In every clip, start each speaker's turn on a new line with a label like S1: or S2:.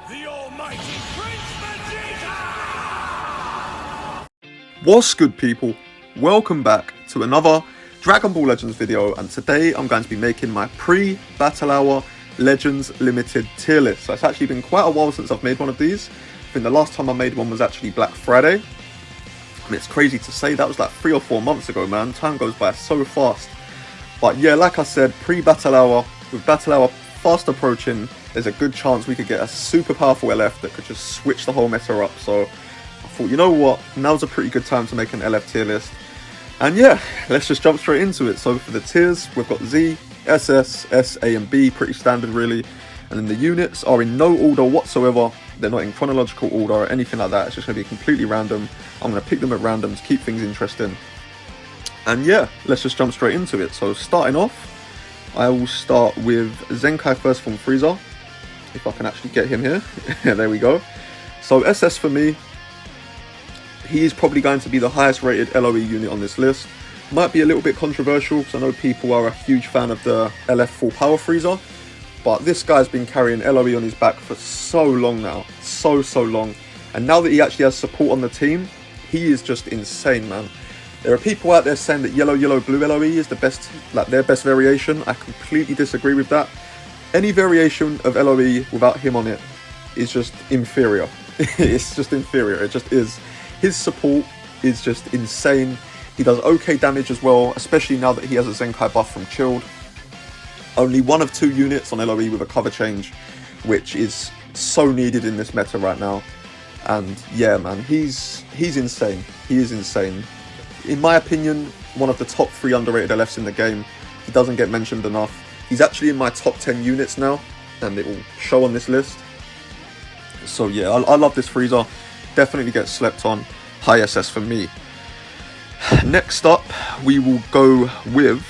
S1: the almighty Prince Vegeta!
S2: What's good, people? Welcome back to another Dragon Ball Legends video, and today I'm going to be making my pre-Battle Hour Legends Limited tier list. So it's actually been quite a while since I've made one of these. I think the last time I made one was actually Black Friday. I mean, it's crazy to say, that was like 3 or 4 months ago, man. Time goes by so fast. But yeah, like I said, pre-Battle Hour, with Battle Hour fast approaching, there's a good chance we could get a super powerful LF that could just switch the whole meta up. So I thought, you know what, now's a pretty good time to make an LF tier list. And yeah, let's just jump straight into it. So for the tiers, we've got Z, SS, S, A and B, pretty standard really. And then the units are in no order whatsoever. They're not in chronological order or anything like that. It's just going to be completely random. I'm going to pick them at random to keep things interesting. And yeah, let's just jump straight into it. So starting off, I will start with Zenkai First Form Frieza. If I can actually get him here. There we go. So SS for me, he is probably going to be the highest rated LOE unit on this list. Might be a little bit controversial because I know people are a huge fan of the LF Full Power Frieza. But this guy's been carrying LOE on his back for so long now. So long. And now that he actually has support on the team, he is just insane, man. There are people out there saying that yellow, blue LOE is the best, like their best variation. I completely disagree with that. Any variation of LOE without him on it is just inferior. It's just inferior. It just is. His support is just insane. He does okay damage as well, especially now that he has a Zenkai buff from Chilled. Only 1 of 2 units on LOE with a cover change, which is so needed in this meta right now. And yeah, man, he's insane. He is insane. In my opinion, one of the top 3 underrated LFs in the game. He doesn't get mentioned enough. He's actually in my top 10 units now, and it will show on this list. So yeah, I love this Frieza. Definitely gets slept on. High SS for me. Next up, we will go with...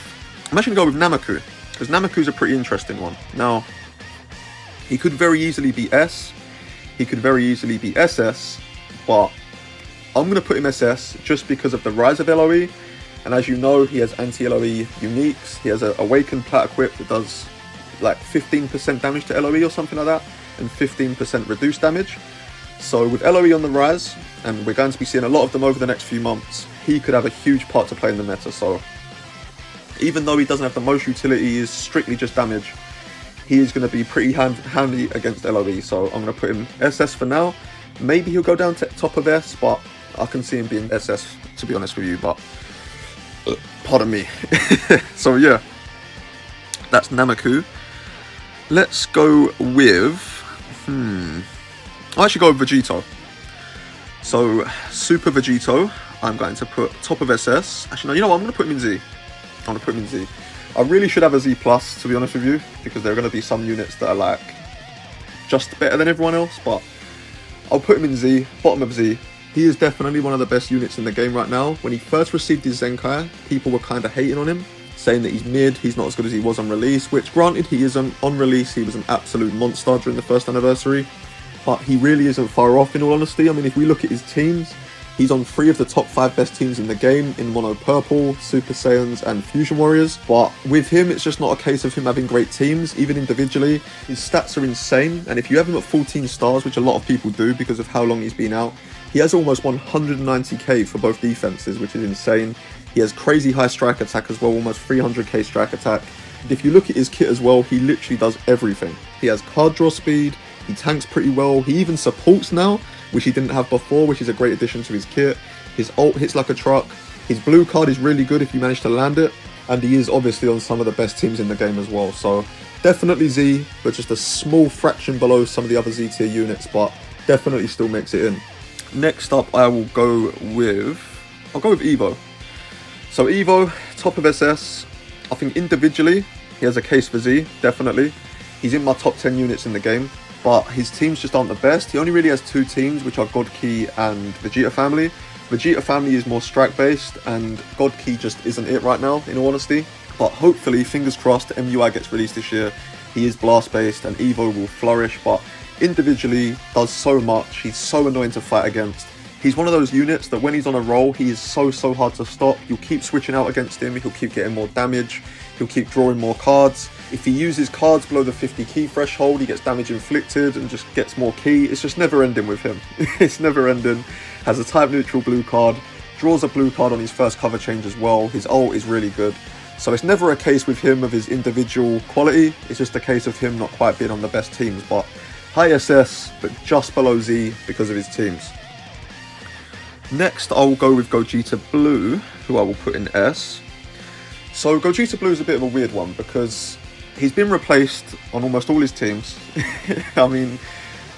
S2: I'm actually going to go with Namaku, because Namaku's a pretty interesting one. Now, he could very easily be S. He could very easily be SS, but I'm going to put him SS just because of the rise of LOE. And as you know, he has anti-LOE uniques. He has an Awakened Plat equip that does like 15% damage to LOE or something like that, and 15% reduced damage. So with LOE on the rise, and we're going to be seeing a lot of them over the next few months, he could have a huge part to play in the meta. So even though he doesn't have the most utility, he is strictly just damage, he is going to be pretty handy against LOE. So I'm going to put him SS for now. Maybe he'll go down to top of S, but I can see him being SS, to be honest with you, but pardon me. So yeah, that's Namaku. Let's go with I'll actually go with Vegeta. So Super Vegeta, I'm going to put top of SS. Actually, no, you know what, I'm going to put him in Z. I'm going to put him in Z. I really should have a Z+, to be honest with you, because there are going to be some units that are like just better than everyone else, but I'll put him in Z, bottom of Z. He is definitely one of the best units in the game right now. When he first received his Zenkai, people were kind of hating on him, saying that he's mid, he's not as good as he was on release, which granted he isn't. On release, he was an absolute monster during the first anniversary, but he really isn't far off in all honesty. I mean, if we look at his teams, he's on 3 of the top 5 best teams in the game in Mono Purple, Super Saiyans and Fusion Warriors. But with him, it's just not a case of him having great teams, even individually. His stats are insane, and if you have him at 14 stars, which a lot of people do because of how long he's been out, he has almost 190k for both defenses, which is insane. He has crazy high strike attack as well, almost 300k strike attack. And if you look at his kit as well, he literally does everything. He has card draw speed, he tanks pretty well, he even supports now, which he didn't have before, which is a great addition to his kit. His ult hits like a truck. His blue card is really good if you manage to land it, and he is obviously on some of the best teams in the game as well. So definitely Z, but just a small fraction below some of the other Z tier units, but definitely still makes it in. Next up, I will go with Evo. So Evo, top of SS. I think individually, he has a case for Z, definitely. He's in my top 10 units in the game, but his teams just aren't the best. He only really has 2 teams, which are God Ki and Vegeta Family. Vegeta Family is more strike based, and God Ki just isn't it right now, in all honesty. But hopefully, fingers crossed, MUI gets released this year. He is blast based and Evo will flourish, but individually does so much. He's so annoying to fight against. He's one of those units that when he's on a roll, he is so hard to stop. You'll keep switching out against him, he'll keep getting more damage, he'll keep drawing more cards. If he uses cards below the 50 key threshold, he gets damage inflicted and just gets more key. It's just never ending with him. It's never ending. Has a type neutral blue card, draws a blue card on his first cover change as well. His ult is really good. So it's never a case with him of his individual quality. It's just a case of him not quite being on the best teams, but high SS, but just below Z because of his teams. Next, I'll go with Gogeta Blue, who I will put in S. So Gogeta Blue is a bit of a weird one because he's been replaced on almost all his teams. I mean,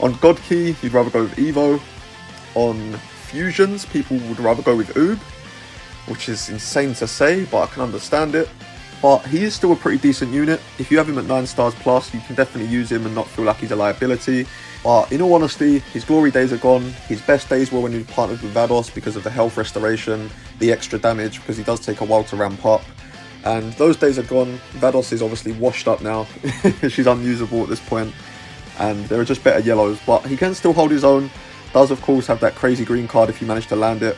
S2: on God Key, you'd rather go with Evo. On Fusions, people would rather go with Oob, which is insane to say, but I can understand it. But he is still a pretty decent unit. If you have him at 9 stars plus, you can definitely use him and not feel like he's a liability. But in all honesty, his glory days are gone. His best days were when he partnered with Vados because of the health restoration, the extra damage, because he does take a while to ramp up. And those days are gone. Vados is obviously washed up now. She's unusable at this point. And there are just better yellows. But he can still hold his own. Does, of course, have that crazy green card if you manage to land it.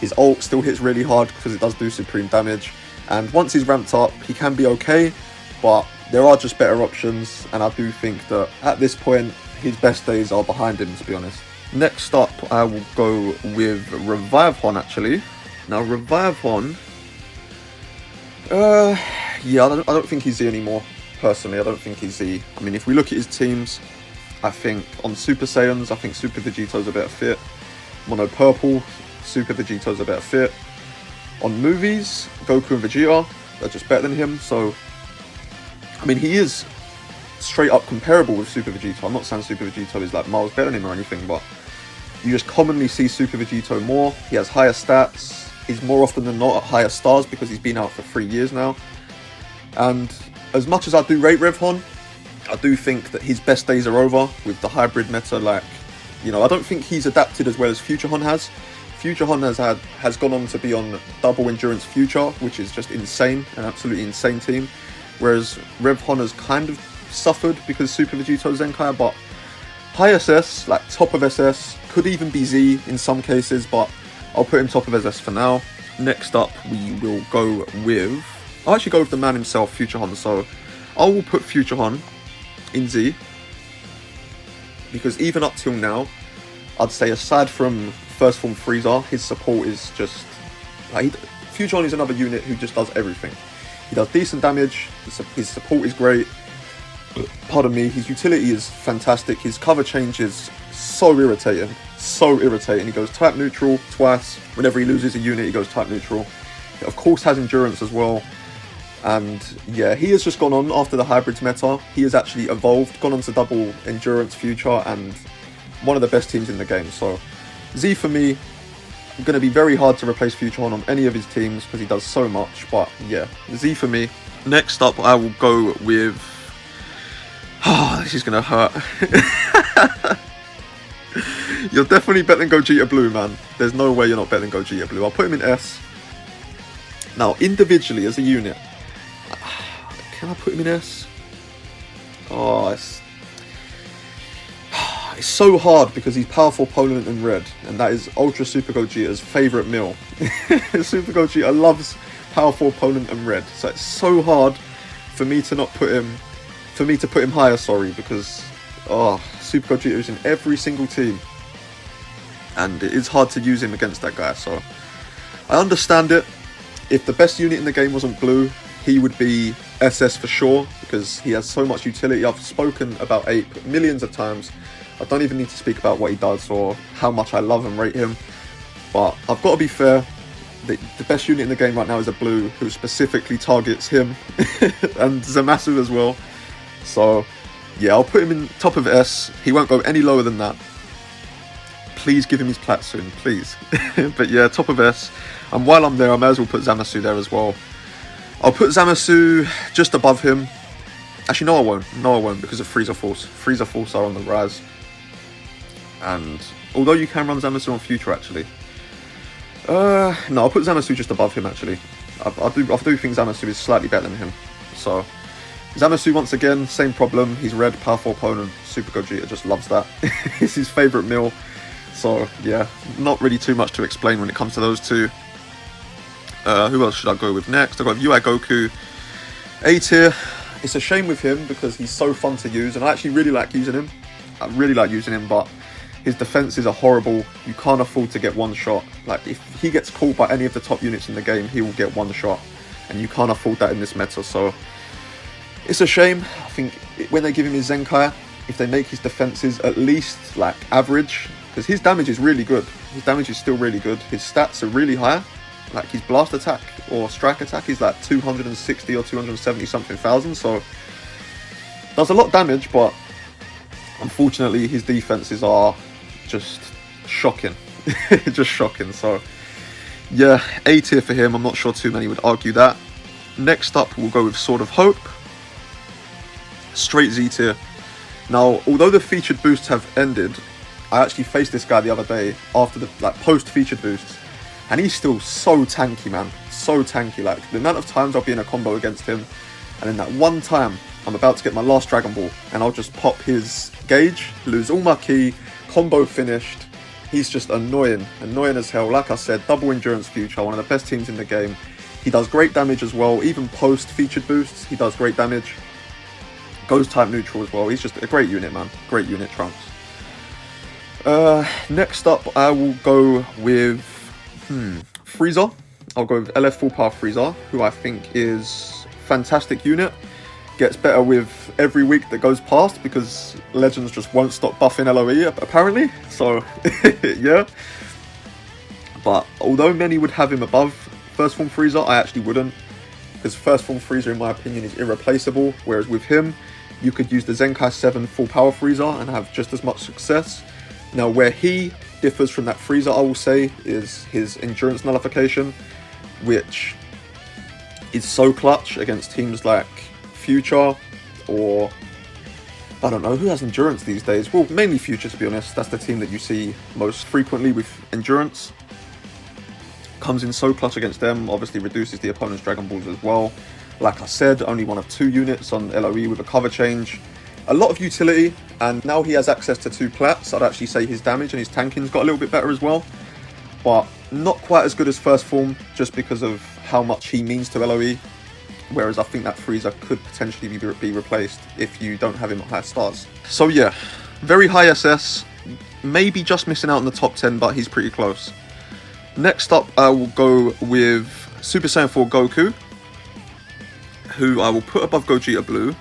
S2: His ult still hits really hard because it does do supreme damage. And once he's ramped up, he can be okay. But there are just better options. And I do think that at this point, his best days are behind him, to be honest. Next up, I will go with Revive Hon, actually. Now, Revive Hon... yeah, I don't think he's Z anymore, personally. I don't think he's Z. I mean, if we look at his teams, I think on Super Saiyans, I think Super Vegeto's a better fit. Mono Purple, Super Vegeto's a better fit. On movies, Goku and Vegeta, they're just better than him. So, I mean, he is straight up comparable with Super Vegeta. I'm not saying Super Vegeta is like miles better than him or anything, but you just commonly see Super Vegeta more. He has higher stats. He's more often than not at higher stars because he's been out for 3 years now. And as much as I do rate Rev Hon, I do think that his best days are over with the hybrid meta. Like, you know, I don't think he's adapted as well as Future Hon has. Future Hon has gone on to be on double endurance Future, which is just insane, an absolutely insane team. Whereas Rev Hon has kind of suffered because Super Vegeta Zenkai, but high SS, like top of SS, could even be Z in some cases, but I'll put him top of SS for now. Next up, we will go with... I'll actually go with the man himself, Future Hon. So I will put Future Hon in Z, because even up till now, I'd say aside from First Form Frieza, his support is just... like, Future Hon is another unit who just does everything. He does decent damage, his support is great, pardon me, his utility is fantastic, his cover change is so irritating. He goes type neutral twice. Whenever he loses a unit, he goes type neutral. He of course has endurance as well. And yeah, he has just gone on after the hybrids meta. He has actually evolved, gone on to double endurance Future, and one of the best teams in the game. So Z for me, going to be very hard to replace Future on any of his teams because he does so much. But yeah, Z for me. Next up, I will go with... this is going to hurt. You're definitely better than Gogeta Blue, man. There's no way you're not better than Gogeta Blue. I'll put him in S. Now, individually, as a unit, can I put him in S? Oh, it's so hard because he's powerful, potent, and red, and that is Ultra Super Gogeta's favourite meal. Super Gogeta loves powerful, potent, and red, so it's so hard for me to not put him, higher, sorry, because Super Gogeta is in every single team, and it is hard to use him against that guy. So I understand it. If the best unit in the game wasn't blue, he would be SS for sure, because he has so much utility. I've spoken about Ape millions of times. I don't even need to speak about what he does or how much I love and rate him. But I've got to be fair. The best unit in the game right now is a blue who specifically targets him and Zamasu as well. So yeah, I'll put him in top of S. He won't go any lower than that. Please give him his plat soon, please. But yeah, top of S. And while I'm there, I may as well put Zamasu there as well. I'll put Zamasu just above him. Actually, no I won't. No I won't, because of Frieza Force. Frieza Force are on the rise. And although you can run Zamasu on Future, actually. No, I'll put Zamasu just above him, actually. I do think Zamasu is slightly better than him. So, Zamasu, once again, same problem. He's red, powerful opponent. Super Gogeta just loves that. It's his favourite meal. So, yeah, not really too much to explain when it comes to those two. Who else should I go with next? I've got UI Goku, A tier. it's a shame with him because he's so fun to use, and I actually really like using him. I really like using him, but his defenses are horrible. You can't afford to get one shot. Like, if he gets caught by any of the top units in the game, he will get one shot, and you can't afford that in this meta. So it's a shame. I think when they give him his Zenkai, if they make his defenses at least like average, because his damage is really good. His damage is still really good. His stats are really high. Like, his blast attack or strike attack is like 260 or 270 something thousand. So does a lot of damage, but unfortunately his defenses are just shocking. Just shocking. So yeah, A tier for him. I'm not sure too many would argue that. Next up, we'll go with Sword of Hope. Straight Z tier. Now, although the featured boosts have ended, I actually faced this guy the other day after the post featured boosts, and he's still so tanky, man. So tanky. Like, the amount of times I'll be in a combo against him, and in that one time I'm about to get my last Dragon Ball, and I'll just pop his gauge, lose all my ki, combo finished. He's just annoying as hell. Like I said, double endurance future, one of the best teams in the game. He does great damage as well. Even post featured boosts, he does great damage. Goes type neutral as well. He's just a great unit, man. Great unit, Trunks. Next up, I will go with Frieza. I'll go with LF Full Power Frieza, who I think is fantastic unit. Gets better with every week that goes past because Legends just won't stop buffing LOE apparently. So yeah. But although many would have him above First Form Frieza, I actually wouldn't, because First Form Frieza in my opinion is irreplaceable, whereas with him you could use the Zenkai 7 Full Power Frieza and have just as much success. Now, where he differs from that Frieza, I will say, is his endurance nullification, which is so clutch against teams like Future, or I don't know, who has endurance these days? Well, mainly Future, to be honest. That's the team that you see most frequently with endurance. Comes in so clutch against them, obviously reduces the opponent's Dragon Balls as well. Like I said, only one of 2 units on LOE with a cover change. A lot of utility, and now he has access to 2 plats. I'd actually say his damage and his tanking's got a little bit better as well. But not quite as good as First Form, just because of how much he means to LOE. Whereas I think that Frieza could potentially be replaced if you don't have him at high stars. So yeah, very high SS. Maybe just missing out in the top 10, but he's pretty close. Next up, I will go with Super Saiyan 4 Goku, who I will put above Gogeta Blue,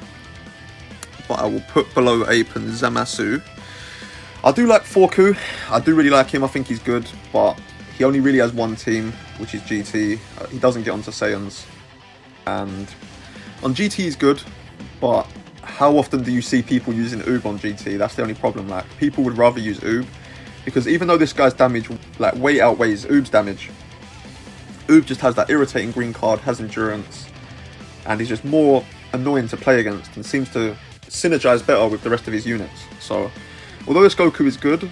S2: but I will put below Ape and Zamasu. I do like Forku. I do really like him. I think he's good, but he only really has one team, which is GT. He doesn't get onto Saiyans. And on GT he's good, but how often do you see people using Oob on GT? That's the only problem. Like, people would rather use Oob, because even though this guy's damage like way outweighs Oob's damage, Oob just has that irritating green card, has endurance, and he's just more annoying to play against and seems to synergize better with the rest of his units. So although this Goku is good,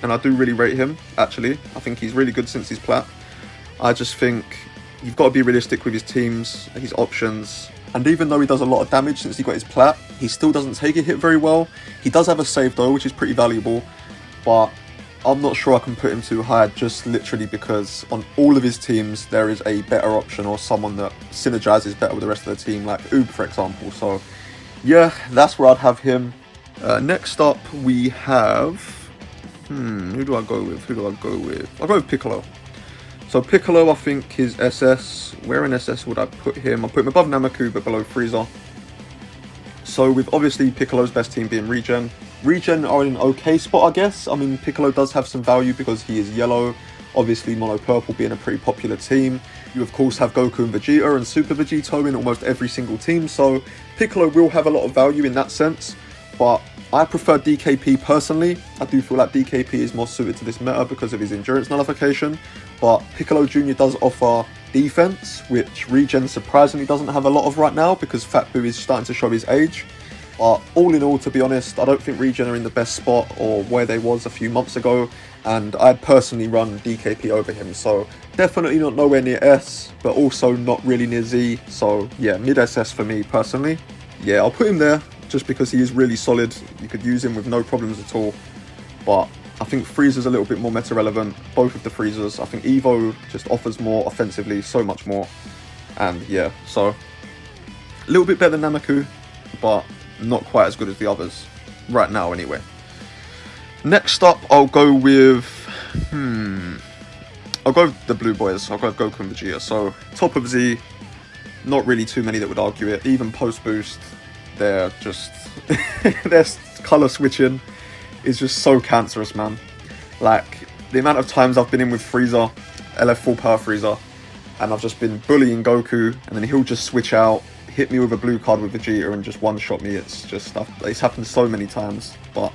S2: and I do really rate him, actually, I think he's really good since his plat, I just think you've got to be realistic with his teams, his options. And even though he does a lot of damage since he got his plat, he still doesn't take a hit very well. He does have a save though, which is pretty valuable, but I'm not sure I can put him too high, just literally because on all of his teams there is a better option or someone that synergizes better with the rest of the team, like Oob for example. So yeah, that's where I'd have him. Next up we have who do I go with? I'll go with Piccolo. So Piccolo, I think his SS, where in SS would I put him? I'll put him above Namaku but below Frieza. So with obviously Piccolo's best team being Regen. Regen are in an okay spot, I guess. I mean, Piccolo does have some value because he is yellow. Obviously Mono Purple being a pretty popular team. You of course have Goku and Vegeta and Super Vegito in almost every single team. So Piccolo will have a lot of value in that sense. But I prefer DKP personally. I do feel like DKP is more suited to this meta because of his endurance nullification. But Piccolo Jr. does offer defense, which Regen surprisingly doesn't have a lot of right now because Fat Boo is starting to show his age. But all in all, to be honest, I don't think Regen are in the best spot or where they was a few months ago, and I'd personally run DKP over him. So definitely not nowhere near S, but also not really near Z. So yeah, mid SS for me personally. Yeah, I'll put him there just because he is really solid. You could use him with no problems at all. But I think Frieza's a little bit more meta relevant. Both of the Friezas. I think Evo just offers more offensively, so much more. And yeah, so A little bit better than Namaku, but not quite as good as the others. Right now, anyway. Next up, I'll go with... I'll go with the Blue Boys. I'll go with Goku and Vegeta. So, top of Z, not really too many that would argue it. Even post-boost, they're just... their colour switching is just so cancerous, man. Like, the amount of times I've been in with Frieza, LF full power Frieza, and I've just been bullying Goku, and then he'll just switch out, hit me with a blue card with Vegeta, and just one-shot me. It's just... it's happened so many times, but...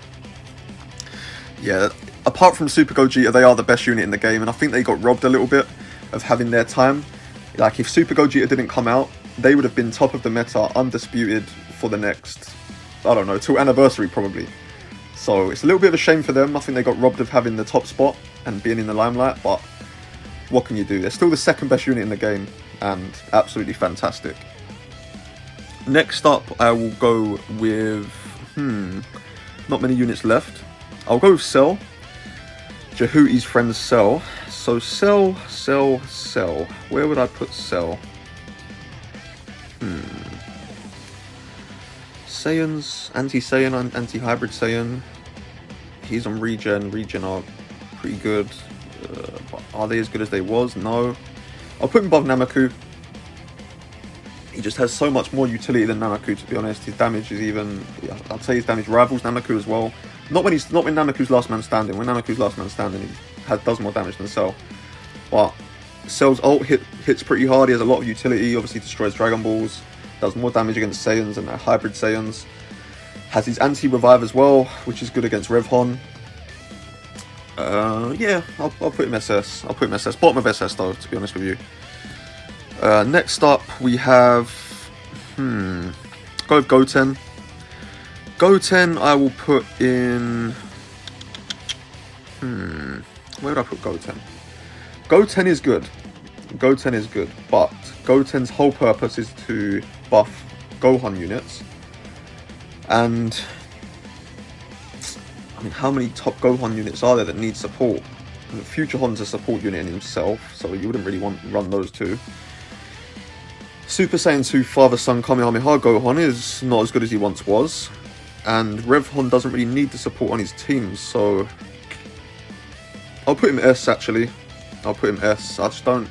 S2: yeah, apart from Super Gogeta, they are the best unit in the game, and I think they got robbed a little bit of having their time. Like, if Super Gogeta didn't come out, they would have been top of the meta, undisputed, for the next, I don't know, till anniversary probably. So, it's a little bit of a shame for them. I think they got robbed of having the top spot and being in the limelight, but what can you do? They're still the second best unit in the game, and absolutely fantastic. Next up, I will go with, not many units left. I'll go with Cell. Jahuti's friend Cell. So Cell. Where would I put Cell? Saiyans, anti-Saiyan, anti-hybrid Saiyan. He's on regen. Regen are pretty good. But are they as good as they was? No. I'll put him above Namaku. He just has so much more utility than Namaku, to be honest. His damage is even... I'd say his damage rivals Namaku as well. Not when Namaku's last man standing. When Namaku's last man standing, he does more damage than Cell. But Cell's ult hits pretty hard. He has a lot of utility. Obviously destroys Dragon Balls. Does more damage against Saiyans and hybrid Saiyans. Has his anti-revive as well, which is good against Revhon. Yeah, I'll put him SS. I'll put him SS. Bottom of SS though, to be honest with you. Next up we have... go with Goten. Goten, I will put in... where would I put Goten? Goten is good. Goten is good, but Goten's whole purpose is to buff Gohan units. And... I mean, how many top Gohan units are there that need support? I mean, Future Hon's a support unit in himself, so you wouldn't really want to run those two. Super Saiyan 2 Father-Son Kamehameha Gohan is not as good as he once was. And Revhon doesn't really need the support on his team, so... I'll put him S, actually. I'll put him S. I just don't...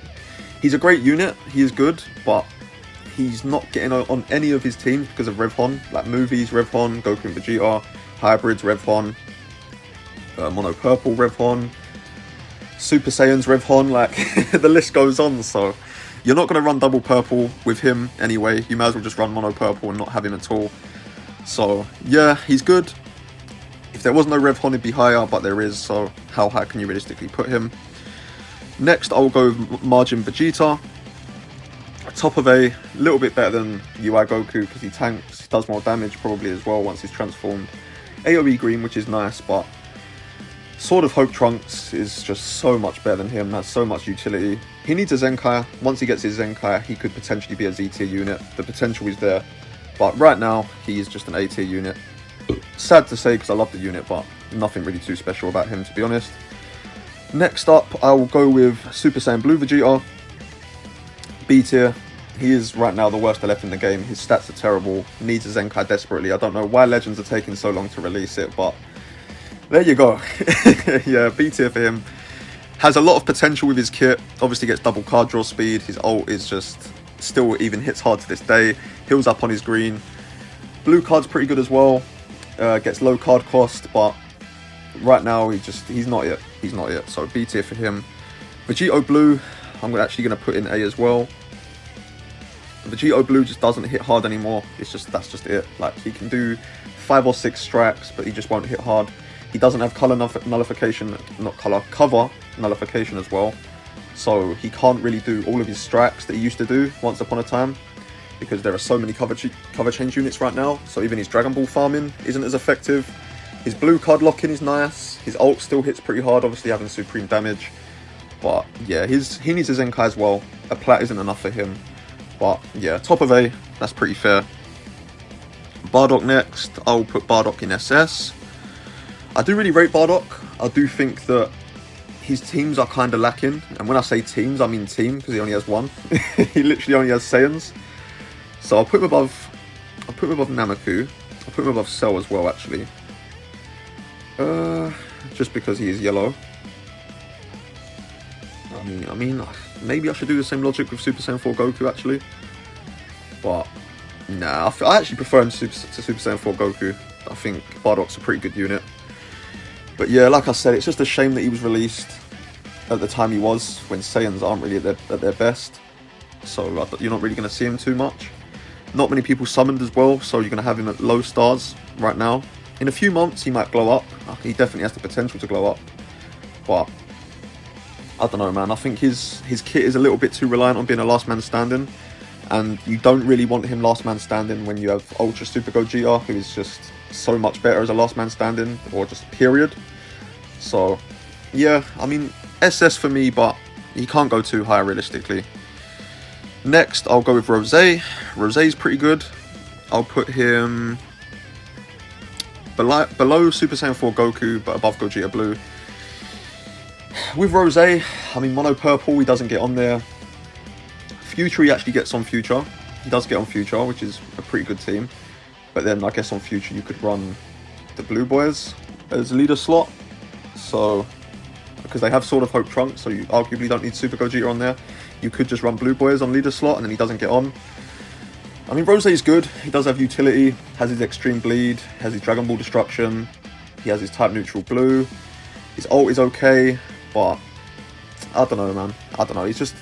S2: He's a great unit, he is good, but he's not getting on any of his teams because of Revhon. Like movies, Revhon, Goku and Vegeta, hybrids, Revhon, Mono Purple, Revhon, Super Saiyans, Revhon, like the list goes on, so... You're not going to run double purple with him anyway. You might as well just run mono purple and not have him at all. So, yeah, he's good. If there was no Revhon, he'd be higher, but there is, so how high can you realistically put him? Next, I'll go with Majin Vegeta. Top of A, little bit better than UI Goku, because he tanks, he does more damage probably as well once he's transformed. AoE green, which is nice, but Sword of Hope Trunks is just so much better than him, has so much utility. He needs a Zenkai. Once he gets his Zenkai, he could potentially be a Z tier unit. The potential is there. But right now, he is just an A tier unit. Sad to say because I love the unit, but nothing really too special about him, to be honest. Next up, I will go with Super Saiyan Blue Vegeta. B tier. He is right now the worst LF in the game. His stats are terrible. Needs a Zenkai desperately. I don't know why Legends are taking so long to release it, but there you go. Yeah, B tier for him. Has a lot of potential with his kit. Obviously gets double card draw speed. His ult is just still even hits hard to this day. Heals up on his green. Blue card's pretty good as well. Gets low card cost, but right now he's not it. He's not it. So B tier for him. Vegeta Blue, I'm actually going to put in A as well. Vegeta Blue just doesn't hit hard anymore. That's just it. Like, he can do 5 or 6 strikes, but he just won't hit hard. He doesn't have cover nullification as well, so he can't really do all of his strikes that he used to do once upon a time, because there are so many cover change units right now, so even his Dragon Ball farming isn't as effective. His blue card lock-in is nice, his ult still hits pretty hard, obviously having supreme damage, but yeah, he needs a Zenkai as well. A plat isn't enough for him, but yeah, top of A, that's pretty fair. Bardock next, I'll put Bardock in SS. I do really rate Bardock. I do think that his teams are kind of lacking. And when I say teams, I mean team, because he only has one. He literally only has Saiyans. So I'll put him above Namaku. I'll put him above Cell as well, actually. Just because he is yellow. I mean, maybe I should do the same logic with Super Saiyan 4 Goku, actually. But, nah, I actually prefer him to Super Saiyan 4 Goku. I think Bardock's a pretty good unit. But yeah, like I said, it's just a shame that he was released at the time he was, when Saiyans aren't really at their best. So you're not really going to see him too much. Not many people summoned as well, so you're going to have him at low stars right now. In a few months, he might glow up. He definitely has the potential to glow up. But, I don't know, man. I think his kit is a little bit too reliant on being a last man standing. And you don't really want him last man standing when you have Ultra Super Gogeta, who is just so much better as a last man standing, or just period. So, yeah, I mean, SS for me, but he can't go too high realistically. Next, I'll go with Rose. Rose's pretty good. I'll put him below Super Saiyan 4 Goku, but above Gogeta Blue. With Rose, I mean, Mono Purple, he doesn't get on there. Future, he actually gets on Future. He does get on Future, which is a pretty good team. But then, I guess on Future, you could run the Blue Boys as leader slot. So, because they have Sword of Hope Trunks, so you arguably don't need Super Gogeta on there. You could just run Blue Boys on leader slot, and then he doesn't get on. I mean, Rose is good. He does have utility. Has his Extreme Bleed. Has his Dragon Ball Destruction. He has his Type Neutral Blue. His ult is okay, but I don't know, man. I don't know. He's just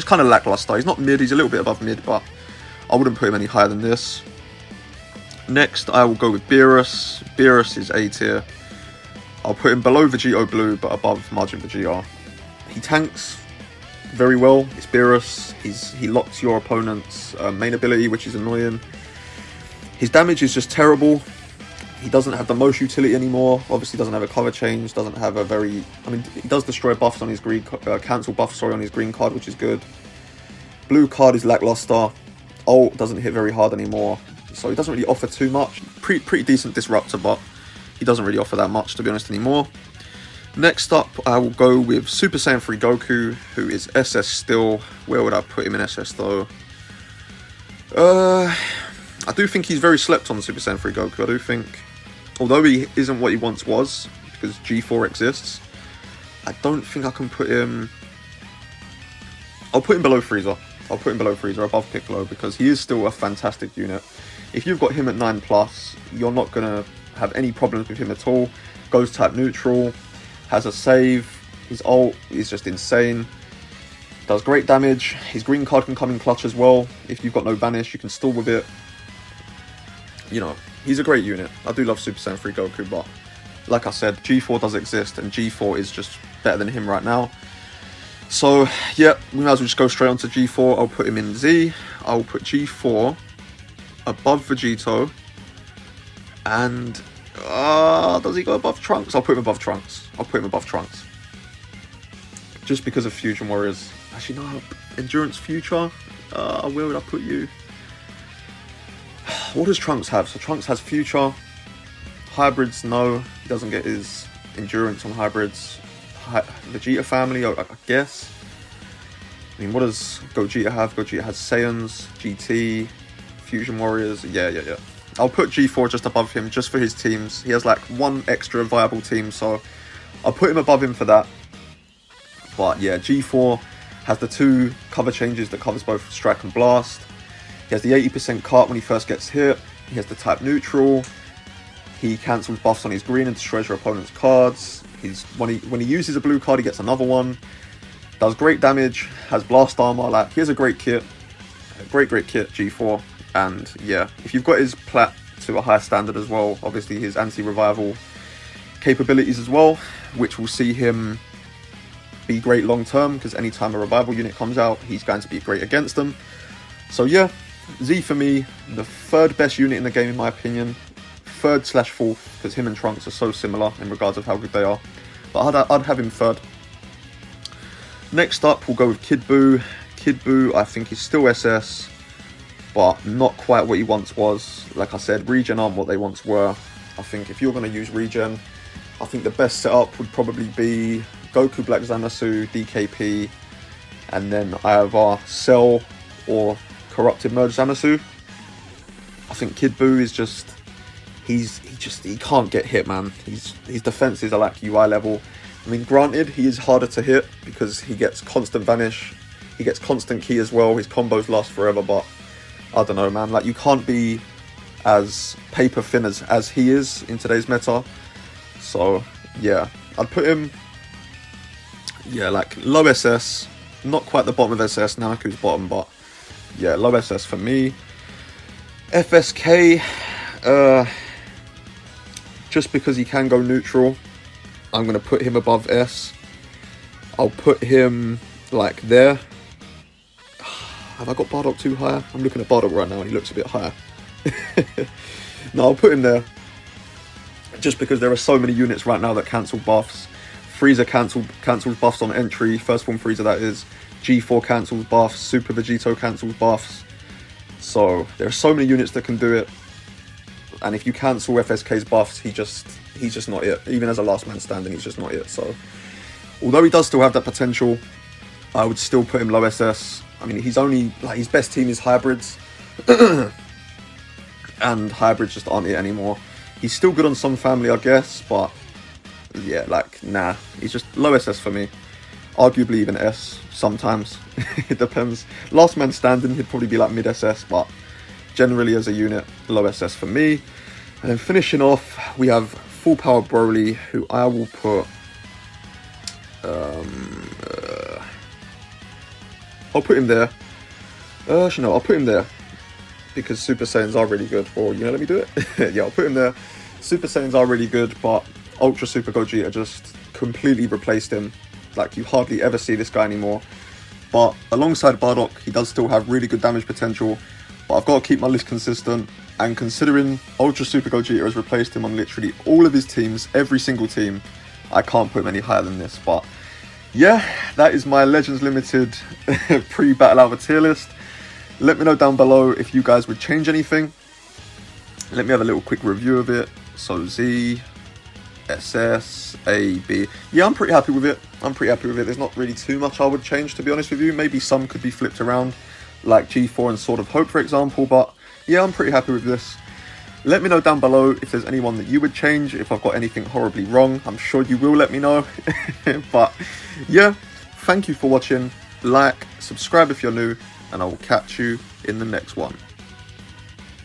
S2: kind of lackluster. He's not mid. He's a little bit above mid, but I wouldn't put him any higher than this. Next, I will go with Beerus. Beerus is A tier. I'll put him below Vegeta Blue, but above Majin Vegeta. He tanks very well. It's Beerus. He locks your opponent's main ability, which is annoying. His damage is just terrible. He doesn't have the most utility anymore. Obviously, doesn't have a cover change. Doesn't have a very... I mean, he does destroy buffs on his green... cancel buffs, sorry, on his green card, which is good. Blue card is lackluster. Ult doesn't hit very hard anymore. So he doesn't really offer too much. Pretty decent disruptor, but he doesn't really offer that much, to be honest, anymore. Next up, I will go with Super Saiyan 3 Goku, who is SS still. Where would I put him in SS, though? I do think he's very slept on Super Saiyan 3 Goku. I do think, although he isn't what he once was, because G4 exists, I don't think I can put him... I'll put him below Frieza. I'll put him below Frieza, above Piccolo, because he is still a fantastic unit. If you've got him at 9+, you're not going to have any problems with him at all. Goes type neutral, has a save, his ult is just insane. Does great damage. His green card can come in clutch as well. If you've got no banish, you can stall with it. You know, he's a great unit. I do love Super Saiyan 3 Goku, but like I said, G4 does exist, and G4 is just better than him right now. So, yeah, we might as well just go straight on to G4. I'll put him in Z. I'll put G4 above Vegito. And, does he go above Trunks? I'll put him above Trunks. I'll put him above Trunks. Just because of Fusion Warriors. Actually, no, Endurance Future. Where would I put you? What does Trunks have? So Trunks has Future. Hybrids, no. He doesn't get his Endurance on Hybrids. Vegeta family, I guess. I mean, what does Gogeta have? Gogeta has Saiyans, GT, Fusion Warriors. Yeah. I'll put G4 just above him, just for his teams. He has like one extra viable team, so I'll put him above him for that. But yeah, G4 has the 2 cover changes that covers both Strike and Blast. He has the 80% cart when he first gets hit. He has the type neutral. He cancels buffs on his green and destroys your opponent's cards. When he uses a blue card, he gets another one. Does great damage. Has blast armor. Like, he has a great kit. Great kit, G4. And yeah, if you've got his plat to a higher standard as well, obviously his anti-revival capabilities as well, which will see him be great long term, because anytime a revival unit comes out, he's going to be great against them. So yeah, Z for me, the 3rd best unit in the game in my opinion. 3rd/4th, because him and Trunks are so similar in regards of how good they are. But I'd have him 3rd. Next up, we'll go with Kid Buu. Kid Buu, I think he's still SS, but not quite what he once was. Like I said, regen aren't what they once were. I think if you're going to use regen, I think the best setup would probably be Goku Black Zamasu, DKP, and then either Cell or corrupted merge Zamasu. I think Kid Buu is just he can't get hit, man. His defenses are like UI level. I mean, granted, he is harder to hit because he gets constant vanish, he gets constant ki as well. His combos last forever, but I don't know, man. Like, you can't be as paper thin as he is in today's meta. So yeah, I'd put him, yeah, like low SS, not quite the bottom of SS. Namaku's bottom, but yeah, low SS for me. FSK, just because he can go neutral, I'm going to put him above S. I'll put him like there. Have I got Bardock too high? I'm looking at Bardock right now and he looks a bit higher. No, I'll put him there. Just because there are so many units right now that cancel buffs. Frieza cancels buffs on entry. First form Frieza, that is. G4 cancels buffs. Super Vegeta cancels buffs. So there are so many units that can do it. And if you cancel FSK's buffs, he's just not it. Even as a last man standing, he's just not it. So although he does still have that potential, I would still put him low SS. I mean, he's only, like, his best team is hybrids. And hybrids just aren't it anymore. He's still good on some family, I guess, but yeah, like, nah. He's just low SS for me. Arguably even S sometimes. It depends. Last man standing, he'd probably be like mid SS, but generally as a unit, low SS for me. And then finishing off, we have full power Broly, who I will put... I'll put him there. Actually, no, I'll put him there. Because Super Saiyans are really good. Or, you know, let me do it. Yeah, I'll put him there. Super Saiyans are really good, but Ultra Super Gogeta just completely replaced him. Like, you hardly ever see this guy anymore. But alongside Bardock, he does still have really good damage potential. But I've got to keep my list consistent. And considering Ultra Super Gogeta has replaced him on literally all of his teams, every single team, I can't put him any higher than this. But yeah, that is my Legends Limited pre-Battle Hour tier list. Let me know down below if you guys would change anything. Let me have a little quick review of it. So Z, SS, A, B. Yeah, I'm pretty happy with it. There's not really too much I would change, to be honest with you. Maybe some could be flipped around, like G4 and Sword of Hope, for example. But yeah, I'm pretty happy with this. Let me know down below if there's anyone that you would change, if I've got anything horribly wrong. I'm sure you will let me know. But yeah, thank you for watching. Like, subscribe if you're new, and I will catch you in the next one.